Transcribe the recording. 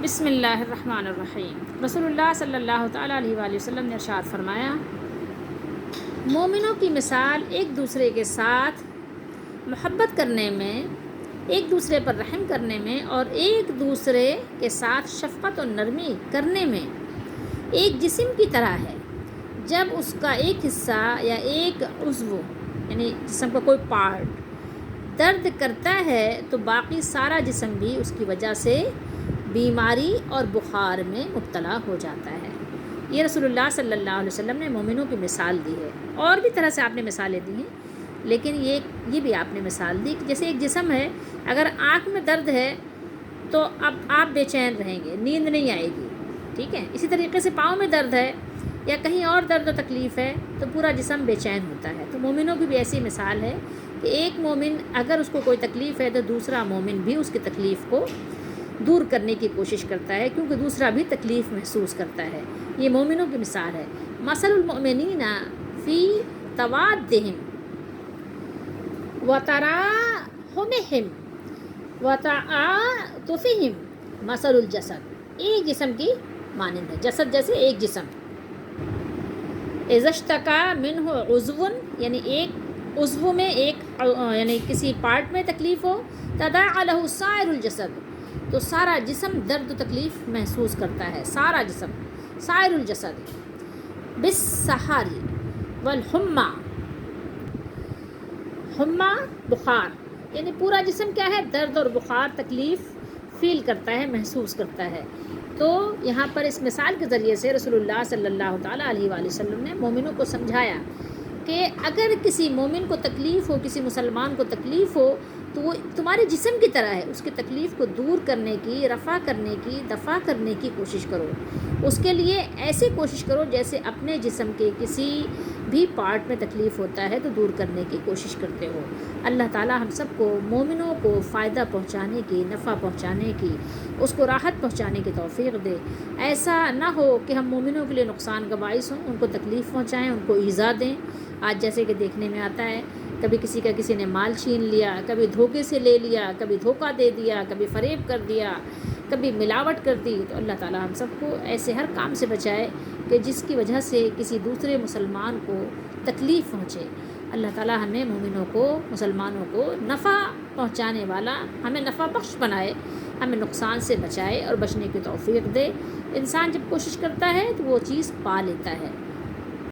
بسم اللہ الرحمن الرحیم۔ رسول اللہ صلی اللہ تعالیٰ علیہ وآلہ وسلم نے ارشاد فرمایا، مومنوں کی مثال ایک دوسرے کے ساتھ محبت کرنے میں، ایک دوسرے پر رحم کرنے میں اور ایک دوسرے کے ساتھ شفقت و نرمی کرنے میں ایک جسم کی طرح ہے۔ جب اس کا ایک حصہ یا ایک عضو یعنی جسم کا کوئی پارٹ درد کرتا ہے تو باقی سارا جسم بھی اس کی وجہ سے بیماری اور بخار میں مبتلا ہو جاتا ہے۔ یہ رسول اللہ صلی اللہ علیہ وسلم نے مومنوں کی مثال دی ہے، اور بھی طرح سے آپ نے مثالیں دی ہیں، لیکن یہ بھی آپ نے مثال دی کہ جیسے ایک جسم ہے، اگر آنکھ میں درد ہے تو اب آپ بے چین رہیں گے، نیند نہیں آئے گی، ٹھیک ہے۔ اسی طریقے سے پاؤں میں درد ہے یا کہیں اور درد و تکلیف ہے تو پورا جسم بے چین ہوتا ہے۔ تو مومنوں کی بھی ایسی مثال ہے کہ ایک مومن اگر اس کو کوئی تکلیف ہے تو دوسرا مومن بھی اس کی تکلیف کو دور کرنے کی کوشش کرتا ہے، کیونکہ دوسرا بھی تکلیف محسوس کرتا ہے۔ یہ مومنوں کی مثال ہے۔ مثل المؤمنین فی توادہم وتراحمہم وتعاطفہم مثل الجسد، ایک جسم کی مانند ہے، جسد جیسے ایک جسم۔ اذا اشتکا منہ عضو، یعنی ایک عضو میں یعنی کسی پارٹ میں تکلیف ہو، تداعی لہ سائر الجسد، تو سارا جسم درد و تکلیف محسوس کرتا ہے، سارا جسم، سائر الجسد بالسحر والحمى، حمى بخار، یعنی پورا جسم کیا ہے، درد اور بخار تکلیف فیل کرتا ہے، محسوس کرتا ہے۔ تو یہاں پر اس مثال کے ذریعے سے رسول اللہ صلی اللہ تعالیٰ علیہ وآلہ وسلم نے مومنوں کو سمجھایا کہ اگر کسی مومن کو تکلیف ہو، کسی مسلمان کو تکلیف ہو تو وہ تمہارے جسم کی طرح ہے، اس کی تکلیف کو دور کرنے کی، رفع کرنے کی، دفع کرنے کی کوشش کرو۔ اس کے لیے ایسے کوشش کرو جیسے اپنے جسم کے کسی بھی پارٹ میں تکلیف ہوتا ہے تو دور کرنے کی کوشش کرتے ہو۔ اللہ تعالی ہم سب کو مومنوں کو فائدہ پہنچانے کی، نفع پہنچانے کی، اس کو راحت پہنچانے کی توفیق دے۔ ایسا نہ ہو کہ ہم مومنوں کے لیے نقصان کا باعث ہوں، ان کو تکلیف پہنچائیں، ان کو ایذا دیں۔ آج جیسے کہ دیکھنے میں آتا ہے، کبھی کسی کا کسی نے مال چھین لیا، کبھی دھوکے سے لے لیا، کبھی دھوکہ دے دیا، کبھی فریب کر دیا، کبھی ملاوٹ کر دی۔ تو اللہ تعالی ہم سب کو ایسے ہر کام سے بچائے کہ جس کی وجہ سے کسی دوسرے مسلمان کو تکلیف پہنچے۔ اللہ تعالی ہمیں مومنوں کو، مسلمانوں کو نفع پہنچانے والا، ہمیں نفع بخش بنائے، ہمیں نقصان سے بچائے اور بچنے کی توفیق دے۔ انسان جب کوشش کرتا ہے تو وہ چیز پا لیتا ہے۔